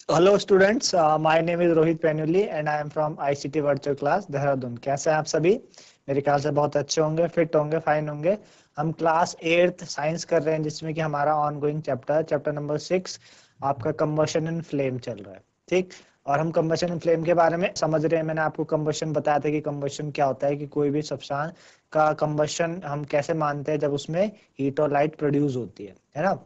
Hello students, my name is Rohit Penuli and I am from ICT virtual class Dehradun. कैसे हैं आप सभी? मेरे ख्याल से बहुत अच्छे होंगे, फिट होंगे, फाइन होंगे। हम क्लास 8th साइंस कर रहे हैं, जिसमें कि हमारा ऑनगोइंग चैप्टर नंबर 6 आपका कंबशन इन फ्लेम चल रहा है। ठीक, और हम कंबशन इन फ्लेम के बारे में समझ रहे हैं। मैंने आपको कंबशन बताया था कि कंबशन क्या होता है, कि कोई भी सब्सटेंस का कंबशन हम कैसे मानते हैं, जब उसमें हीट और लाइट प्रोड्यूस होती है ना।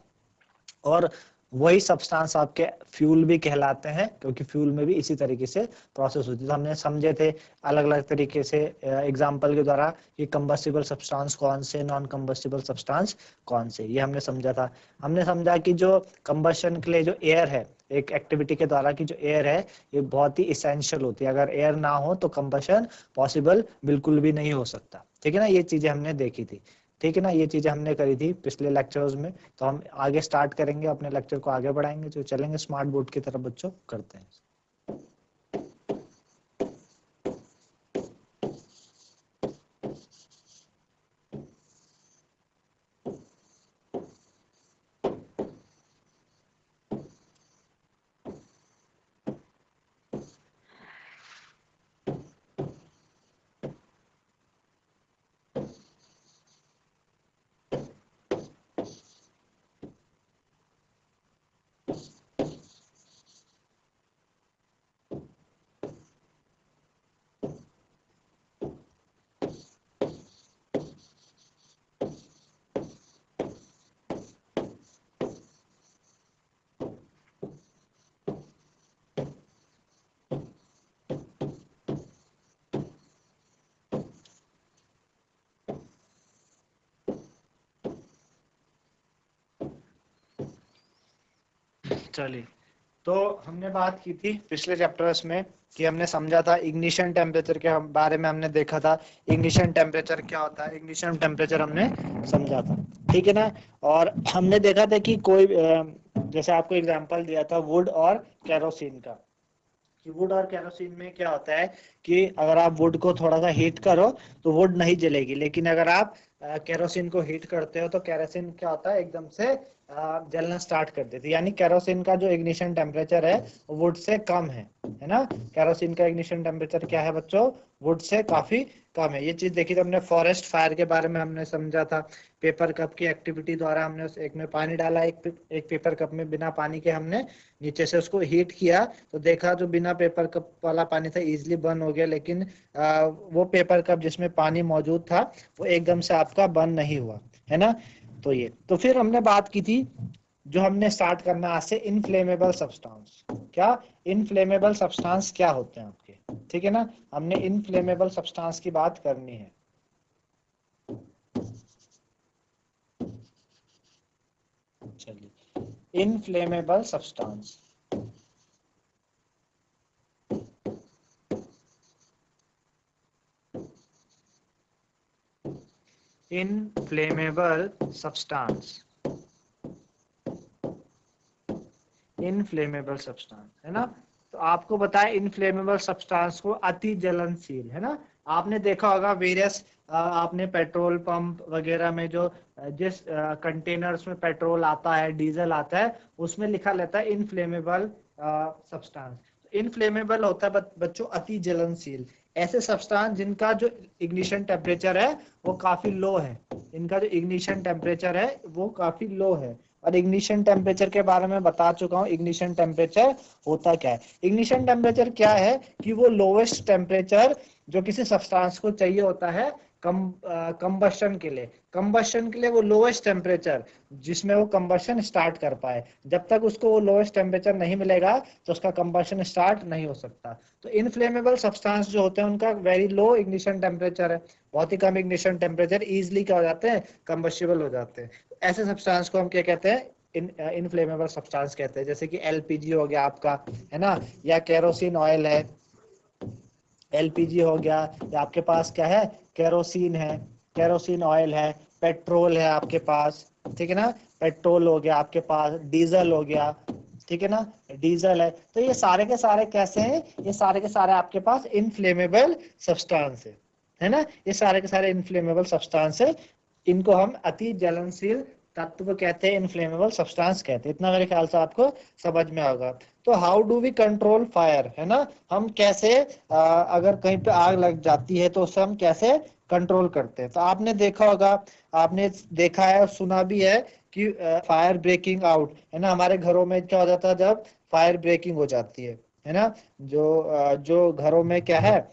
और वही सब्सटेंस आपके फ्यूल भी कहलाते हैं, क्योंकि फ्यूल में भी इसी तरीके से प्रोसेस होती है। तो हमने समझे थे अलग अलग तरीके से एग्जांपल के द्वारा कि कंबस्टिबल सब्सटेंस कौन से, नॉन कंबस्टिबल सब्सटेंस कौन से, ये हमने समझा था। हमने समझा कि जो कंबशन के लिए जो एयर है, एक एक्टिविटी के द्वारा की जो एयर है, ये बहुत ही इसेंशियल होती है। अगर एयर ना हो तो कंबशन पॉसिबल बिल्कुल भी नहीं हो सकता। ठीक है ना, ये चीजें हमने देखी थी। ठीक है ना, ये चीजें हमने करी थी पिछले लेक्चर्स में। तो हम आगे स्टार्ट करेंगे, अपने लेक्चर को आगे बढ़ाएंगे, जो चलेंगे स्मार्ट बोर्ड की तरफ बच्चों, करते हैं। चलिए, तो हमने बात की थी पिछले चैप्टर्स में कि हमने समझा था इग्निशन टेम्परेचर के बारे में। हमने देखा था इग्निशन टेम्परेचर क्या होता है, इग्निशन टेम्परेचर हमने समझा था। ठीक है ना। और हमने देखा था कि कोई जैसे आपको एग्जांपल दिया था वुड और केरोसिन का, कि वुड और केरोसिन में क्या होता है कि अगर आप वुड को थोड़ा सा हीट करो तो वुड नहीं जलेगी, लेकिन अगर आप केरोसिन को हीट करते हो तो केरोसिन क्या होता है, एकदम से जलना स्टार्ट कर देती है। यानी केरोसिन का जो इग्निशन टेम्परेचर है वो वुड से कम है ना। केरोसिन का इग्निशन टेम्परेचर क्या है बच्चों, वुड से काफी कम है। ये चीज देखी तो हमने फॉरेस्ट फायर के बारे में हमने समझा था। पेपर कप की एक्टिविटी द्वारा हमने उस एक में पानी डाला, एक पेपर कप में बिना पानी के हमने नीचे से उसको हीट किया, तो देखा जो बिना पेपर कप वाला पानी था इजीली बर्न हो गया, लेकिन वो पेपर कप जिसमें पानी मौजूद था वो एकदम से आपका बर्न नहीं हुआ, है ना। तो ये तो फिर हमने बात की थी, जो हमने स्टार्ट करना आज से, इनफ्लेमेबल सब्सटेंस। क्या इनफ्लेमेबल सब्सटेंस क्या होते हैं आपके? ठीक है ना, हमने इनफ्लेमेबल सब्सटेंस की बात करनी है। चलिए, inflammable substance, inflammable substance, inflammable substance, है ना। तो आपको बताया इनफ्लेमेबल सब्सटेंस को अति जलनशील, है ना। आपने देखा होगा वेरियस, आपने पेट्रोल पंप वगैरह में जो जिस कंटेनर्स में पेट्रोल आता है, डीजल आता है, उसमें लिखा रहता है इनफ्लेमेबल सब्सटेंस। इनफ्लेमेबल होता है बच्चों अति जलनशील। ऐसे सब्सटेंस जिनका जो इग्निशन टेम्परेचर है वो काफी लो है, इनका जो इग्निशन टेम्परेचर है वो काफी लो है। और इग्निशन टेम्परेचर के बारे में बता चुका हूँ। इग्निशन टेम्परेचर होता क्या है? इग्निशन टेम्परेचर क्या है कि वो लोवेस्ट टेम्परेचर जो किसी सब्सटेंस को चाहिए होता है कंबशन के लिए। कंबशन के लिए वो लोवेस्ट टेम्परेचर जिसमें वो कंबशन स्टार्ट कर पाए, जब तक उसको वो लोवेस्ट टेम्परेचर नहीं मिलेगा तो उसका कंबशन स्टार्ट नहीं हो सकता। तो इनफ्लेमेबल सब्सटेंस जो होते हैं उनका वेरी लो इग्निशन टेम्परेचर है, बहुत ही कम इग्निशन टेम्परेचर, इजिली क्या हो जाते हैं, कंबस्टिबल हो जाते हैं। ऐसे सब्सटेंस को हम क्या कहते हैं, इनफ्लेमेबल सब्सटेंस कहते हैं। जैसे कि एलपीजी हो गया आपका, है ना, या केरोसिन ऑयल है, एलपीजी हो गया, या आपके पास क्या है, केरोसिन है, केरोसिन ऑयल है, पेट्रोल है आपके पास, ठीक है ना, पेट्रोल हो गया आपके पास, डीजल हो गया, ठीक है ना, डीजल है। तो ये सारे के सारे कैसे हैं, ये सारे के सारे आपके पास इनफ्लेमेबल सब्सटेंस है ना। ये सारे के सारे इनफ्लेमेबल सब्सटेंस है, इनको हम अति ज्वलनशील तत्व कहते हैं, इनफ्लेमेबल सब्सटेंस कहते हैं। इतना मेरे ख्याल से आपको समझ में होगा। तो how do we control fire, है ना, हम कैसे अगर कहीं पे आग लग जाती है तो उसे हम कैसे कंट्रोल करते हैं। तो आपने देखा होगा, आपने देखा है और सुना भी है कि फायर ब्रेकिंग आउट, है ना, हमारे घरों में क्या हो जाता है जब फायर ब्रेकिंग हो जाती है ना, जो घरों में क्या है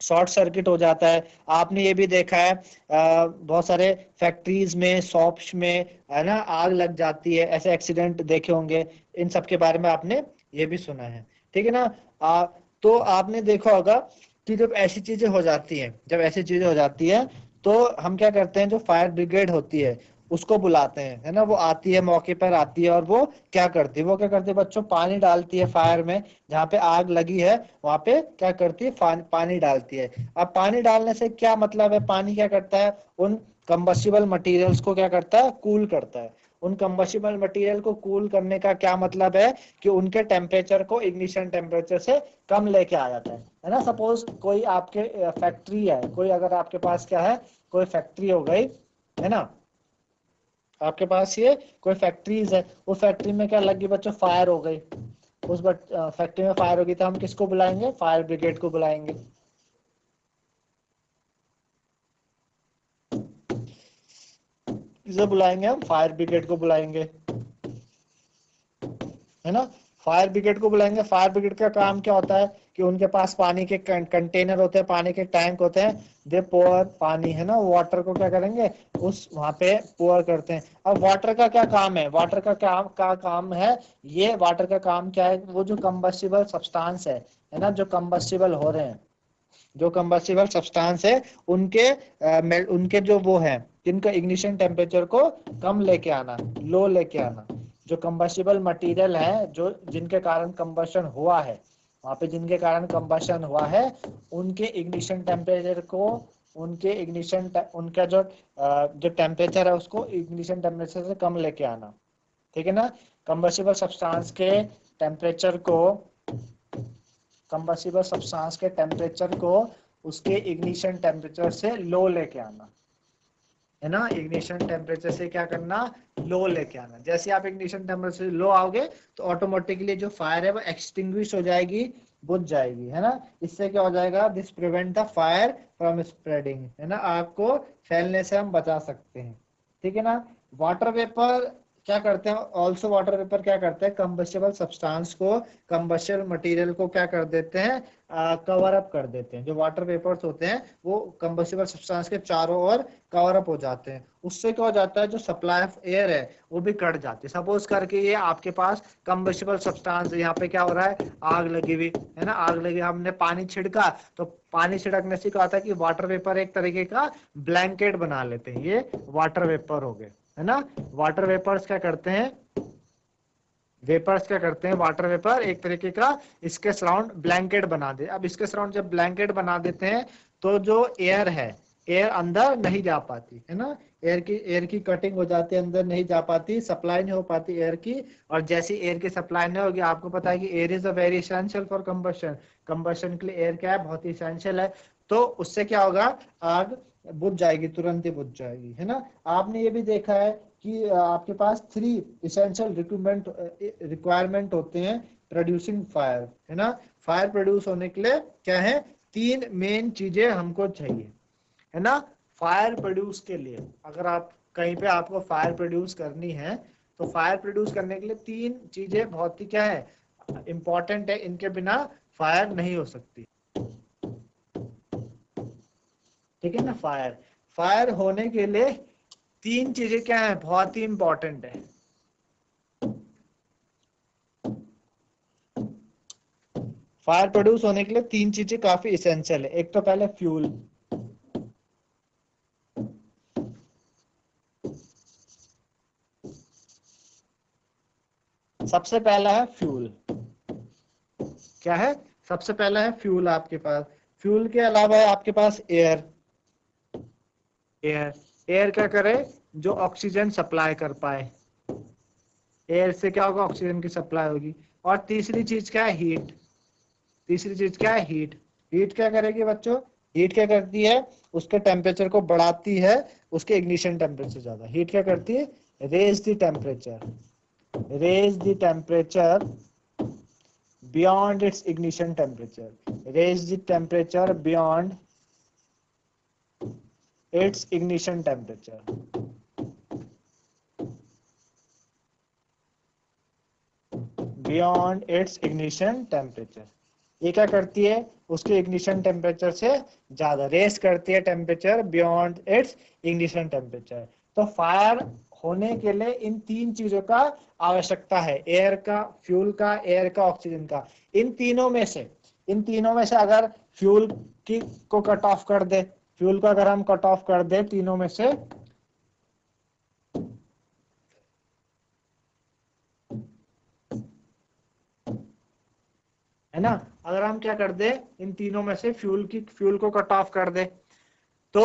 शॉर्ट सर्किट हो जाता है। आपने ये भी देखा है बहुत सारे फैक्ट्रीज में, शॉप्स में, है ना, आग लग जाती है, ऐसे एक्सीडेंट देखे होंगे। इन सब के बारे में आपने ये भी सुना है, ठीक है ना। तो आपने देखा होगा कि जब ऐसी चीजें हो जाती हैं, जब ऐसी चीजें हो जाती है तो हम क्या करते हैं, जो फायर ब्रिगेड होती है उसको बुलाते हैं, है ना, वो आती है, मौके पर आती है और वो क्या करती है, वो क्या करती है बच्चों, पानी डालती है फायर में, जहाँ पे आग लगी है वहां पे क्या करती है, पानी डालती है। अब पानी डालने से क्या मतलब है, पानी क्या करता है, उन कंबस्टिबल मटेरियल्स को क्या करता है, कूल करता है। उन कंबस्टिबल मटेरियल को कूल करने का क्या मतलब है कि उनके टेम्परेचर को इग्निशन टेम्परेचर से कम लेके आ जाता है ना। सपोज कोई आपके फैक्ट्री है, कोई अगर आपके पास क्या है, कोई फैक्ट्री हो गई, है ना, आपके पास ये कोई फैक्ट्रीज है, उस फैक्ट्री में क्या लगी बच्चों, फायर हो गई, उस फैक्ट्री में फायर होगी तो हम किसको बुलाएंगे, फायर ब्रिगेड को बुलाएंगे। किसे बुलाएंगे, हम फायर ब्रिगेड को बुलाएंगे, है ना, फायर ब्रिगेड को बुलाएंगे। फायर ब्रिगेड का काम क्या होता है कि उनके पास पानी के कंटेनर होते हैं, पानी के टैंक होते हैं, दे पोर पानी, है ना, वाटर को क्या करेंगे, उस वहां पे पोर करते हैं। अब वाटर का क्या काम है, वाटर का काम है, ये वाटर का काम क्या है, वो जो कंबस्टिबल सब्सटेंस है ना, जो कंबस्टिबल हो रहे हैं, जो कंबस्टिबल सब्सटेंस है, उनके जो वो है, जिनका इग्निशन टेम्परेचर को कम लेके आना, लो लेके आना, जो कंबस्टिबल मटेरियल है, जो जिनके कारण कंबशन हुआ है, वहां पे जिनके कारण कंबशन हुआ है, उनके इग्निशन टेम्परेचर को, उनका जो टेम्परेचर है उसको इग्निशन टेम्परेचर से कम लेके आना, ठीक है ना। कंबस्टिबल सब्सटेंस के टेम्परेचर को, कंबस्टिबल सब्सटेंस के टेम्परेचर को उसके इग्निशन टेम्परेचर से लो लेके आना, है ना, इग्निशन टेम्परेचर से क्या करना, लो लेके आना। जैसे आप इग्निशन टेम्परेचर से लो आओगे तो ऑटोमेटिकली जो फायर है वो एक्सटिंग्विश हो जाएगी, बुझ जाएगी, है ना। इससे क्या हो जाएगा, this prevent the fire from spreading, है ना, आग को फैलने से हम बचा सकते हैं, ठीक है ना। वाटर वेपर क्या करते हैं, ऑल्सो वाटर वेपर क्या करते हैं, कंबस्टिबल सब्सटेंस को, कंबस्टिबल मटेरियल को क्या कर देते हैं, कवर अप कर देते हैं। जो वाटर वेपर्स होते हैं वो कंबस्टिबल सब्सटेंस के चारों ओर कवर अप हो जाते हैं। उससे क्या हो जाता है, जो सप्लाई ऑफ एयर है वो भी कट जाती है। सपोज करके ये आपके पास कंबस्टिबल सब्सटेंस, यहाँ पे क्या हो रहा है, आग लगी हुई है ना, आग लगी, हमने पानी छिड़का, तो पानी छिड़कने से क्या होता है कि वाटर वेपर एक तरीके का ब्लैंकेट बना लेते हैं, ये वाटर वेपर हो गए, है ना। वाटर वेपर्स क्या करते हैं, वाटर वेपर एक तरीके का इसके सराउंड ब्लैंकेट बना दे। अब इसके सराउंड जब ब्लैंकेट बना देते हैं तो जो एयर है, एयर अंदर नहीं जा पाती, है ना, एयर की कटिंग हो जाती है, अंदर नहीं जा पाती, सप्लाई नहीं हो पाती एयर की। और जैसी एयर की सप्लाई नहीं होगी, आपको पता है कि air is a very essential for combustion, combustion के लिए एयर क्या है, बहुत ही एसेंशियल है। तो उससे क्या होगा, आग बुझ जाएगी, तुरंत ही बुझ जाएगी, है ना। आपने ये भी देखा है कि आपके पास 3 इसेंशियल रिक्वायरमेंट होते हैं प्रोड्यूसिंग फायर, है ना। फायर प्रोड्यूस होने के लिए क्या है, 3 मेन चीजें हमको चाहिए, है ना। फायर प्रोड्यूस के लिए, अगर आप कहीं पे आपको फायर प्रोड्यूस करनी है तो फायर प्रोड्यूस करने के लिए 3 चीजें बहुत ही क्या है, इंपॉर्टेंट है, इनके बिना फायर नहीं हो सकती, ठीक है ना। फायर फायर होने के लिए 3 चीजें क्या है, बहुत ही इंपॉर्टेंट है। फायर प्रोड्यूस होने के लिए 3 चीजें काफी इसेंशियल है। एक तो पहले फ्यूल, सबसे पहला है फ्यूल, क्या है, सबसे पहला है फ्यूल आपके पास। फ्यूल के अलावा है आपके पास एयर, एयर एयर क्या करे, जो ऑक्सीजन सप्लाई कर पाए, एयर से क्या होगा, ऑक्सीजन की सप्लाई होगी। और तीसरी चीज क्या है, हीट, तीसरी चीज क्या है, हीट। हीट क्या करेगी बच्चों, हीट क्या करती है, उसके टेम्परेचर को बढ़ाती है, उसके इग्निशन टेम्परेचर ज्यादा। हीट क्या करती है, raise the temperature, raise the temperature beyond its ignition temperature. Raise the temperature beyond its ignition temperature. Beyond its ignition temperature. ये क्या करती है, उसके इग्निशन टेम्परेचर से ज्यादा रेस करती है temperature beyond it's ignition temperature. तो फायर होने के लिए इन तीन चीजों का आवश्यकता है, एयर का, फ्यूल का, एयर का, ऑक्सीजन का। इन तीनों में से अगर फ्यूल की को कट ऑफ कर दे, फ्यूल को अगर हम कट ऑफ कर दे तीनों में से, है ना, अगर हम क्या कर दे, इन तीनों में से फ्यूल को कट ऑफ कर दे तो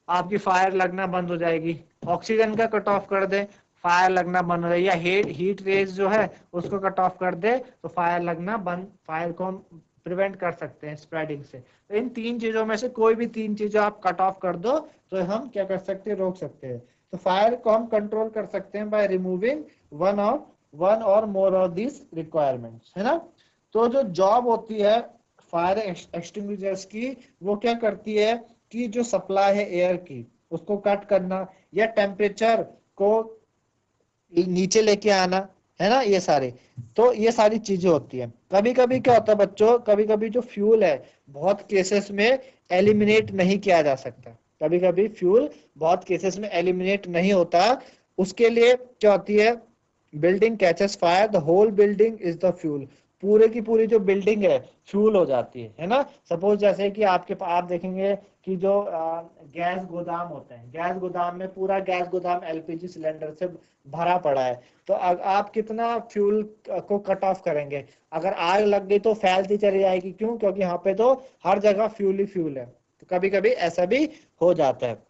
आपकी फायर लगना बंद हो जाएगी। ऑक्सीजन का कट ऑफ कर दे, फायर लगना बंद हो जाएगी। या हीट रेज जो है उसको कट ऑफ कर दे तो फायर लगना बंद, फायर को हम प्रिवेंट कर सकते हैं स्प्रेडिंग से। तो इन तीन चीजों में से कोई भी तीन चीजें आप कट ऑफ कर दो तो हम क्या कर सकते हैं, रोक सकते हैं। तो फायर को हम कंट्रोल कर सकते हैं बाय रिमूविंग वन और मोर ऑफ दिस रिक्वायरमेंट्स, है ना। तो जो जॉब होती है फायर एक्सटिंग्विशर्स की, वो क्या करती है कि जो सप्लाई है एयर की उसको कट करना या टेम्परेचर को नीचे लेके आना, है ना, ये सारी चीजें होती है। कभी कभी क्या होता है बच्चों, कभी कभी जो फ्यूल है बहुत केसेस में एलिमिनेट नहीं किया जा सकता, कभी कभी फ्यूल बहुत केसेस में एलिमिनेट नहीं होता। उसके लिए क्या होती है, building catches fire, the whole building is the fuel. पूरे की पूरी जो बिल्डिंग है फ्यूल हो जाती है ना। सपोज जैसे कि आप देखेंगे कि जो गैस गोदाम होते हैं, गैस गोदाम में पूरा गैस गोदाम एलपीजी सिलेंडर से भरा पड़ा है, तो आप कितना फ्यूल को कट ऑफ करेंगे, अगर आग लग गई तो फैलती चली जाएगी। क्यों? क्योंकि यहाँ पे तो हर जगह फ्यूल ही फ्यूल है। तो कभी कभी ऐसा भी हो जाता है।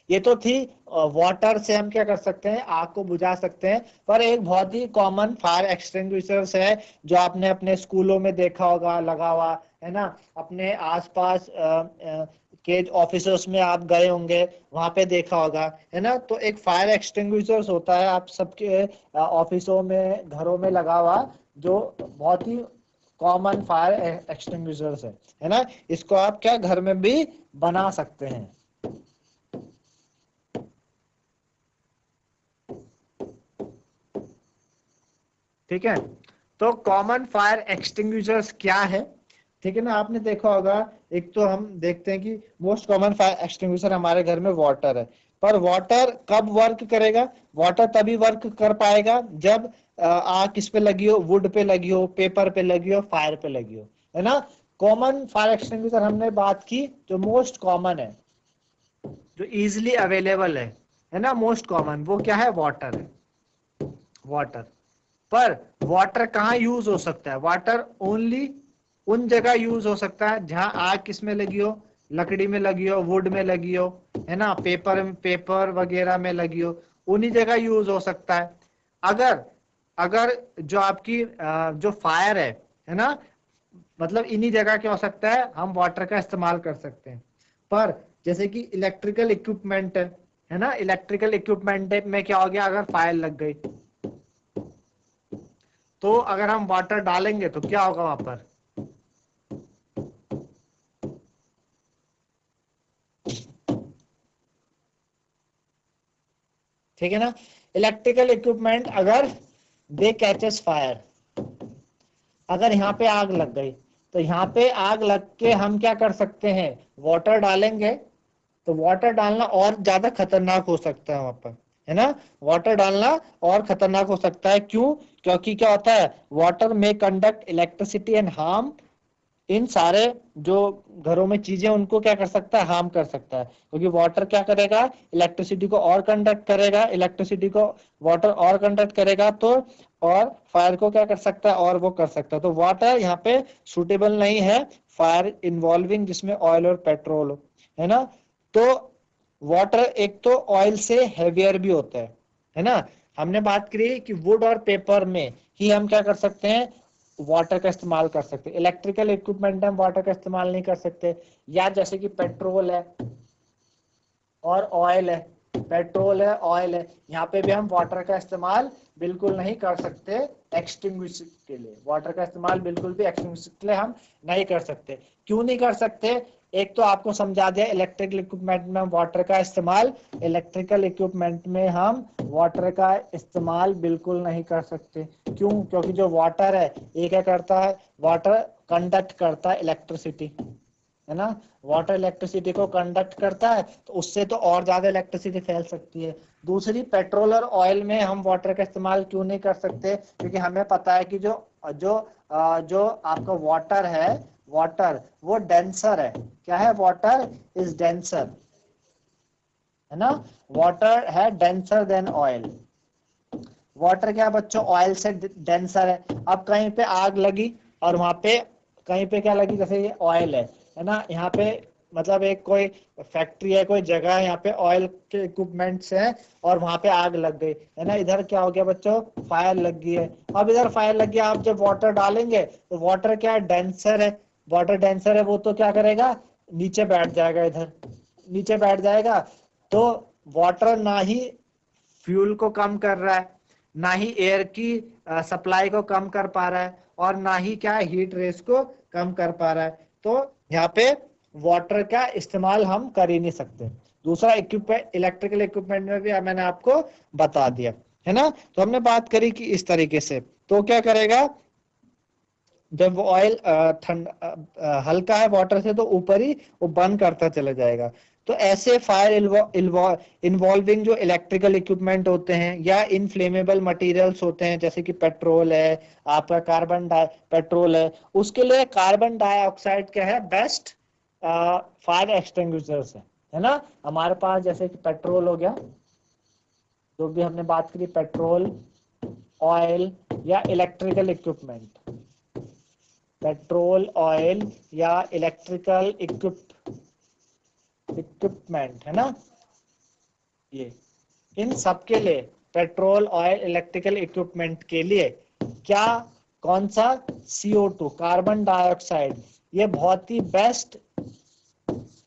ये तो थी वाटर से हम क्या कर सकते हैं, आग को बुझा सकते हैं। पर एक बहुत ही कॉमन फायर एक्सटिंग्विशर्स है जो आपने अपने स्कूलों में देखा होगा लगा हुआ, है ना, अपने आसपास के ऑफिसर्स में आप गए होंगे, वहां पे देखा होगा, है ना। तो एक फायर एक्सटिंग्विशर्स होता है आप सबके ऑफिसों में, घरों में लगा हुआ, जो बहुत ही कॉमन फायर एक्सटिंग्विशर्स है ना। इसको आप क्या घर में भी बना सकते हैं। ठीक है, तो कॉमन फायर एक्सटिंग्विशर्स क्या है, ठीक है ना। आपने देखा होगा, एक तो हम देखते हैं कि मोस्ट कॉमन फायर एक्सटिंग्विशर हमारे घर में वाटर है। पर वाटर कब वर्क करेगा? वाटर तभी वर्क कर पाएगा जब आग किस पे लगी हो, वुड पे लगी हो, पेपर पे लगी हो, फायर पे लगी हो, है ना। कॉमन फायर एक्सटिंग्विशर हमने बात की, जो मोस्ट कॉमन है, जो इजिली अवेलेबल है ना, मोस्ट कॉमन, वो क्या है, वाटर है, वाटर। पर वाटर कहाँ यूज हो सकता है? वाटर ओनली उन जगह यूज हो सकता है जहां आग किस में लगी हो, लकड़ी में लगी हो, वुड में लगी हो, है ना, पेपर वगैरह में लगी हो, उन्हीं जगह यूज हो सकता है। अगर अगर जो आपकी जो फायर है ना, मतलब इन्हीं जगह क्या हो सकता है, हम वाटर का इस्तेमाल कर सकते हैं। पर जैसे कि इलेक्ट्रिकल इक्विपमेंट है ना, इलेक्ट्रिकल इक्विपमेंट में क्या हो गया, अगर फायर लग गई तो अगर हम वाटर डालेंगे तो क्या होगा वहां पर, ठीक है ना। इलेक्ट्रिकल इक्विपमेंट अगर दे कैचेस फायर, अगर यहाँ पे आग लग गई तो यहाँ पे आग लग के हम क्या कर सकते हैं, वाटर डालेंगे तो वाटर डालना और ज्यादा खतरनाक हो सकता है वहां पर, है ना। वाटर डालना और खतरनाक हो सकता है। क्यों? क्योंकि क्या होता है, वाटर में कंडक्ट इलेक्ट्रिसिटी एंड हार्म, इन सारे जो घरों में चीजें उनको क्या कर सकता है, हार्म कर सकता है। क्योंकि वाटर क्या करेगा, इलेक्ट्रिसिटी को और कंडक्ट करेगा, इलेक्ट्रिसिटी को वाटर और कंडक्ट करेगा, तो और फायर को क्या कर सकता है, और वो कर सकता है। तो वाटर यहाँ पे सुटेबल नहीं है फायर इन्वॉल्विंग जिसमें ऑयल और पेट्रोल हो, है ना। तो वाटर एक तो ऑयल से हेवियर भी होता है ना। हमने बात करी कि वुड और पेपर में ही हम क्या कर सकते हैं, वाटर का इस्तेमाल कर सकते हैं। इलेक्ट्रिकल इक्विपमेंट हम वाटर का इस्तेमाल नहीं कर सकते। या जैसे कि पेट्रोल है और ऑयल है, पेट्रोल है, ऑयल है, यहाँ पे भी हम वाटर का इस्तेमाल बिल्कुल नहीं कर सकते एक्सटिंग्विश के लिए। वाटर का इस्तेमाल बिल्कुल भी एक्सटिंग्विश के लिए हम नहीं कर सकते। क्यों नहीं कर सकते? एक तो आपको समझा दिया, इलेक्ट्रिकल इक्विपमेंट में हम वाटर का इस्तेमाल, इलेक्ट्रिकल इक्विपमेंट में हम वाटर का इस्तेमाल बिल्कुल नहीं कर सकते। क्यों? क्योंकि जो वाटर है ये क्या करता है? वाटर कंडक्ट करता है इलेक्ट्रिसिटी, है ना। वाटर इलेक्ट्रिसिटी को कंडक्ट करता है, तो उससे तो और ज्यादा इलेक्ट्रिसिटी फैल सकती है। दूसरी, पेट्रोल और ऑयल में हम वाटर का इस्तेमाल क्यों नहीं कर सकते? क्योंकि हमें पता है कि जो जो जो आपका वाटर है, वाटर वो डेंसर है। क्या है? वाटर इज डेंसर, है ना। वाटर है डेंसर देन ऑयल। वाटर क्या बच्चों? ऑयल से डेंसर है। अब कहीं पे आग लगी और वहां पे कहीं पे क्या लगी, जैसे ये ऑयल है ना, यहाँ पे मतलब एक कोई फैक्ट्री है, कोई जगह है, यहाँ पे ऑयल के इक्विपमेंट्स हैं और वहां पे आग लग गई, है ना। इधर क्या हो गया बच्चों? फायर लग गई है। अब इधर फायर लग गया, आप जब वाटर डालेंगे तो वाटर क्या है? डेंसर है। वाटर डेंसर है, वो तो क्या करेगा? नीचे बैठ जाएगा, इधर नीचे बैठ जाएगा। तो वाटर ना ही फ्यूल को कम कर रहा है, ना ही एयर की सप्लाई को कम कर पा रहा है, और ना ही क्या हीट रेस को कम कर पा रहा है। तो यहाँ पे वाटर का इस्तेमाल हम कर ही नहीं सकते। दूसरा, इक्विपमेंट, इलेक्ट्रिकल इक्विपमेंट में भी मैंने आपको बता दिया, है ना। तो हमने बात करी कि इस तरीके से तो क्या करेगा, जब वो ऑयल हल्का है वाटर से, तो ऊपर ही वो बर्न करता चला जाएगा। तो ऐसे फायर इन्वॉल्विंग जो इलेक्ट्रिकल इक्विपमेंट होते हैं या इनफ्लेमेबल मटेरियल्स होते हैं, जैसे कि पेट्रोल है, आपका पेट्रोल है, उसके लिए कार्बन डाइऑक्साइड क्या है? बेस्ट फायर एक्सटिंग्विशर्स है ना। हमारे पास जैसे कि पेट्रोल हो गया, जो भी हमने बात करी, पेट्रोल, ऑयल या इलेक्ट्रिकल इक्विपमेंट, पेट्रोल, ऑयल या इलेक्ट्रिकल इक्विपमेंट, है ना। ये इन सब के लिए, पेट्रोल, ऑयल, इलेक्ट्रिकल इक्विपमेंट के लिए क्या, कौन सा? CO2, कार्बन डाइऑक्साइड, ये बहुत ही बेस्ट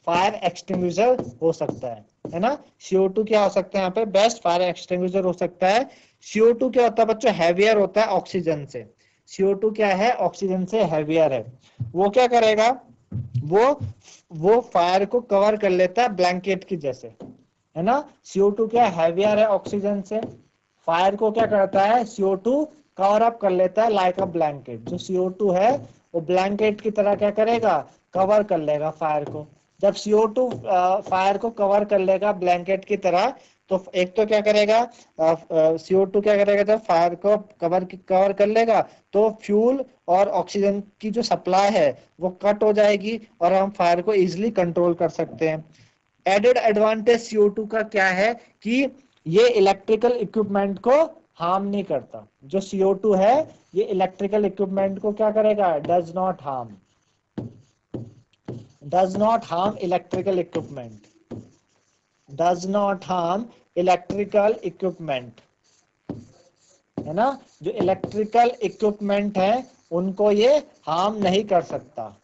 फायर एक्सटिंग्विशर हो सकता है ना। CO2 क्या हो सकता है? यहाँ पे बेस्ट फायर एक्सटिंग्विशर हो सकता है। CO2 क्या होता है बच्चों? हैवियर होता है ऑक्सीजन से। CO2 क्या है? ऑक्सीजन से हैवियर है। वो क्या करेगा? वो फायर को कवर कर लेता है ब्लैंकेट की जैसे, है ना। CO2 क्या हैवियर है ऑक्सीजन से, फायर को क्या करता है? CO2 कवर अप कर लेता है लाइक अ ब्लैंकेट। जो CO2 है वो ब्लैंकेट की तरह क्या करेगा? कवर कर लेगा फायर को। जब CO2 फायर को कवर कर लेगा ब्लैंकेट की तरह, तो एक तो क्या करेगा, CO2 क्या करेगा? जब फायर को कवर कर लेगा, तो फ्यूल और ऑक्सीजन की जो सप्लाई है वो कट हो जाएगी और हम फायर को इजिली कंट्रोल कर सकते हैं। एडेड एडवांटेज CO2 का क्या है कि ये इलेक्ट्रिकल इक्विपमेंट को हार्म नहीं करता। जो CO2 है ये इलेक्ट्रिकल इक्विपमेंट को क्या करेगा? Does not harm electrical equipment, does not harm electrical equipment, है ना। जो इलेक्ट्रिकल इक्विपमेंट है उनको ये हार्म नहीं कर सकता।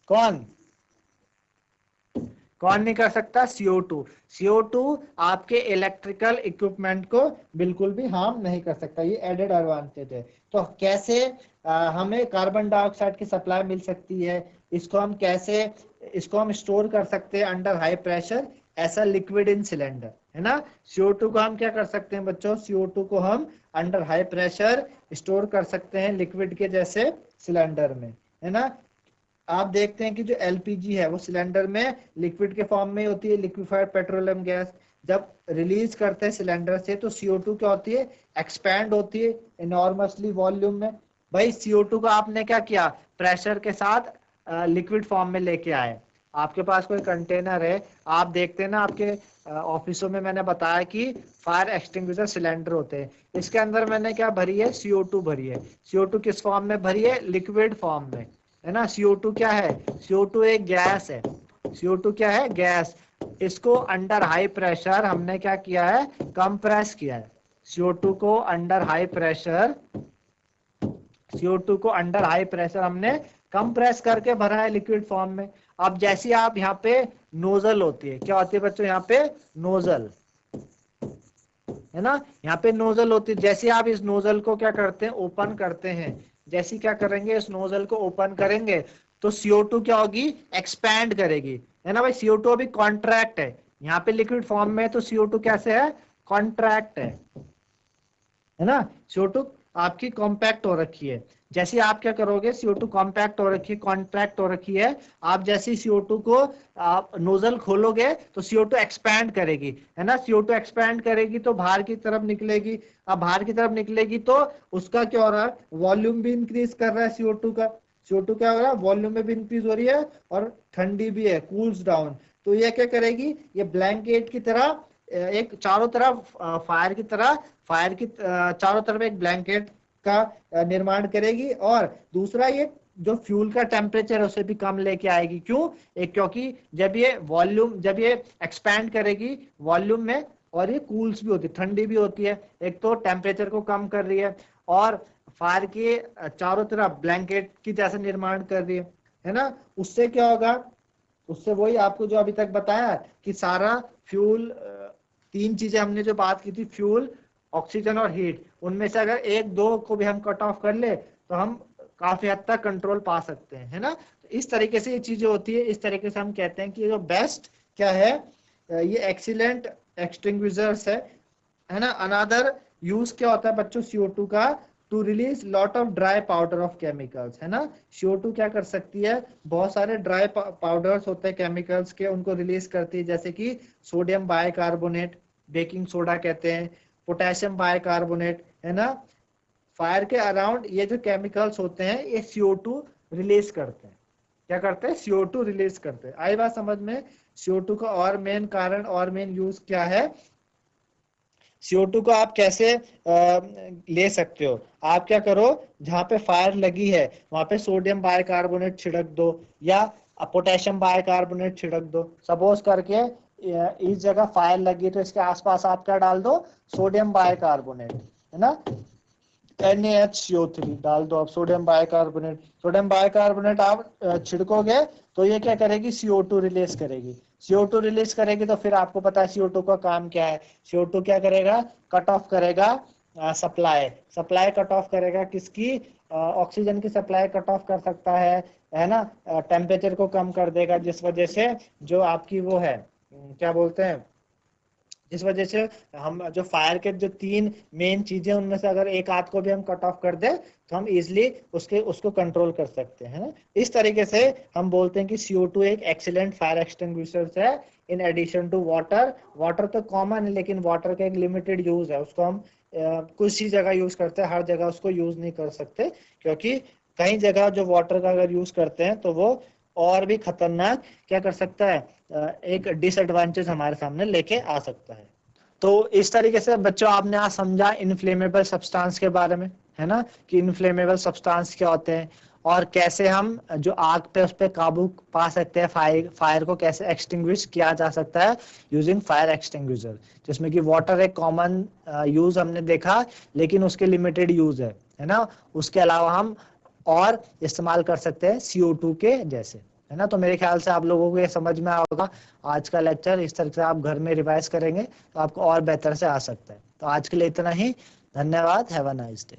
कौन नहीं कर सकता? CO2 आपके इलेक्ट्रिकल इक्विपमेंट को बिल्कुल भी हार्म नहीं कर सकता। ये एडेड एडवांटेज है। तो कैसे हमें कार्बन डाइऑक्साइड की सप्लाई मिल सकती है? इसको हम स्टोर कर सकते हैं अंडर हाई प्रेशर, ऐसा लिक्विड इन सिलेंडर, है ना। CO2 को हम क्या कर सकते हैं बच्चों? CO2 को हम अंडर हाई प्रेशर स्टोर कर सकते हैं लिक्विड के जैसे सिलेंडर में, है ना। आप देखते हैं कि जो LPG है वो सिलेंडर में लिक्विड के फॉर्म में होती है, लिक्विफाइड पेट्रोलियम गैस। जब रिलीज करते हैं सिलेंडर से तो CO2 क्या होती है? एक्सपैंड होती है इनॉर्मसली वॉल्यूम में। भाई CO2 को आपने क्या किया? प्रेशर के साथ लिक्विड फॉर्म में लेके आए। आपके पास कोई कंटेनर है, आप देखते हैं ना आपके ऑफिसों में, मैंने बताया कि फायर एक्सटिंग्विशर सिलेंडर होते हैं। इसके अंदर मैंने क्या भरी है? CO2 भरी है। CO2 किस फॉर्म में भरी है? लिक्विड फॉर्म में, है ना। CO2 क्या है? CO2 एक गैस है। CO2 क्या है? गैस। इसको अंडर हाई प्रेशर हमने क्या किया है? कंप्रेस किया है। CO2 को अंडर हाई प्रेशर CO2 को अंडर हाई प्रेशर हमने कंप्रेस करके भरा है लिक्विड फॉर्म में। अब जैसी आप यहाँ पे नोजल होती है, क्या होती है बच्चों? यहाँ पे नोजल, है ना। यहाँ पे नोजल होती है, जैसे आप इस नोजल को क्या करते हैं, ओपन करते हैं, जैसे क्या करेंगे, इस नोजल को ओपन करेंगे तो CO2 क्या होगी, एक्सपैंड करेगी, है ना भाई। CO2 अभी कॉन्ट्रैक्ट है, यहाँ पे लिक्विड फॉर्म में है, तो CO2 कैसे है, कॉन्ट्रैक्ट है ना। CO2 आपकी कॉम्पैक्ट हो रखी है। जैसे आप क्या करोगे, CO2 कॉम्पैक्ट हो रखी है, कॉन्ट्रैक्ट हो रखी है, आप जैसे CO2 को आप नोजल खोलोगे तो CO2 एक्सपैंड करेगी, है ना। CO2 एक्सपैंड करेगी तो बाहर की तरफ निकलेगी। अब बाहर की तरफ निकलेगी तो उसका क्या हो रहा है, वॉल्यूम भी इंक्रीज कर रहा है CO2 का। CO2 क्या हो रहा है, वॉल्यूम में भी इंक्रीज हो रही है और ठंडी भी है, कूल्स डाउन। तो ये क्या करेगी, ये ब्लैंकेट की तरह एक चारों तरफ फायर की चारों तरफ एक ब्लैंकेट का निर्माण करेगी। और दूसरा, ये जो फ्यूल का टेम्परेचर है उसे भी कम लेके आएगी। क्यों, क्योंकि जब ये एक्सपैंड करेगी वॉल्यूम में, और ये कूल्स भी होती है, ठंडी भी होती है, एक तो टेम्परेचर को कम कर रही है और फायर के चारों तरफ ब्लैंकेट की जैसा निर्माण कर रही है ना। उससे क्या होगा, उससे वही आपको जो अभी तक बताया कि सारा फ्यूल, तीन चीजें हमने जो बात की थी, फ्यूल, ऑक्सीजन और हीट, उनमें से अगर एक दो को भी हम कट ऑफ कर ले तो हम काफी हद तक कंट्रोल पा सकते हैं, है ना। तो इस तरीके से ये चीजें होती है, इस तरीके से हम कहते हैं कि जो बेस्ट क्या है, ये एक्सीलेंट एक्सटिंग्विशर्स है ना। अनदर यूज क्या होता है बच्चों CO2 का, to release lot of dry powder of chemicals, है ना। CO2 क्या कर सकती है, बहुत सारे ड्राई पाउडर्स होते हैं केमिकल्स के, उनको रिलीज करती है, जैसे कि सोडियम बाइकार्बोनेट, बेकिंग सोडा कहते हैं, पोटेशियम बाइकार्बोनेट, है ना। फायर के अराउंड ये जो केमिकल्स होते हैं ये CO2 रिलीज करते हैं। क्या करते हैं, CO2 रिलीज करते हैं। आई बात समझ में। CO2 का और मेन कारण और मेन यूज क्या है, CO2 को आप कैसे ले सकते हो, आप क्या करो, जहां पे फायर लगी है वहां पे सोडियम बाइकार्बोनेट छिड़क दो या पोटेशियम बाइकार्बोनेट छिड़क दो। सपोज करके इस जगह फायर लगी तो इसके आसपास आप क्या डाल दो, सोडियम बाइकार्बोनेट, है ना, NaHCO3 डाल दो आप, सोडियम बाइकार्बोनेट आप छिड़कोगे तो ये क्या करेगी, CO2 रिलीज करेगी। CO2 रिलीज करेगी तो फिर आपको पता है CO2 का काम क्या है, CO2 क्या करेगा, कट ऑफ करेगा सप्लाई कट ऑफ करेगा, किसकी, ऑक्सीजन की सप्लाई कट ऑफ कर सकता है ना। टेम्परेचर को कम कर देगा, जिस वजह से जो आपकी वो है, क्या बोलते हैं, जिस वजह से हम जो फायर के जो तीन मेन चीजें उनमें से अगर एक आध को भी हम कट ऑफ कर दे तो हम इजिली उसको कंट्रोल कर सकते हैं ना। इस तरीके से हम बोलते हैं कि CO2 एक एक्सीलेंट फायर एक्सटिंग्विशर है। इन एडिशन टू वाटर तो कॉमन है, लेकिन वाटर का एक लिमिटेड यूज है, उसको हम कुछ ही जगह यूज करते हैं, हर जगह उसको यूज नहीं कर सकते, क्योंकि कई जगह जो वाटर का अगर यूज करते हैं तो वो और भी खतरनाक क्या कर सकता है, एक डिसएडवांटेज हमारे सामने लेके आ सकता है। तो इस तरीके से बच्चों आपने आज समझा इनफ्लेमेबल सब्सटेंस के बारे में, है ना, कि इनफ्लेमेबल सब्सटेंस क्या होते हैं और कैसे हम जो आग पे उस पे काबू पा सकते हैं, फायर को कैसे एक्सटिंग्विश किया जा सकता है यूजिंग फायर एक्सटिंग्विशर, जिसमें कि वाटर एक कॉमन यूज हमने देखा, लेकिन उसके लिमिटेड यूज है ना। उसके अलावा हम और इस्तेमाल कर सकते हैं CO2 के जैसे, है ना। तो मेरे ख्याल से आप लोगों को ये समझ में आएगा आज का लेक्चर, इस तरह से आप घर में रिवाइज करेंगे तो आपको और बेहतर से आ सकता है। तो आज के लिए इतना ही, धन्यवाद, हैव अ नाइस डे।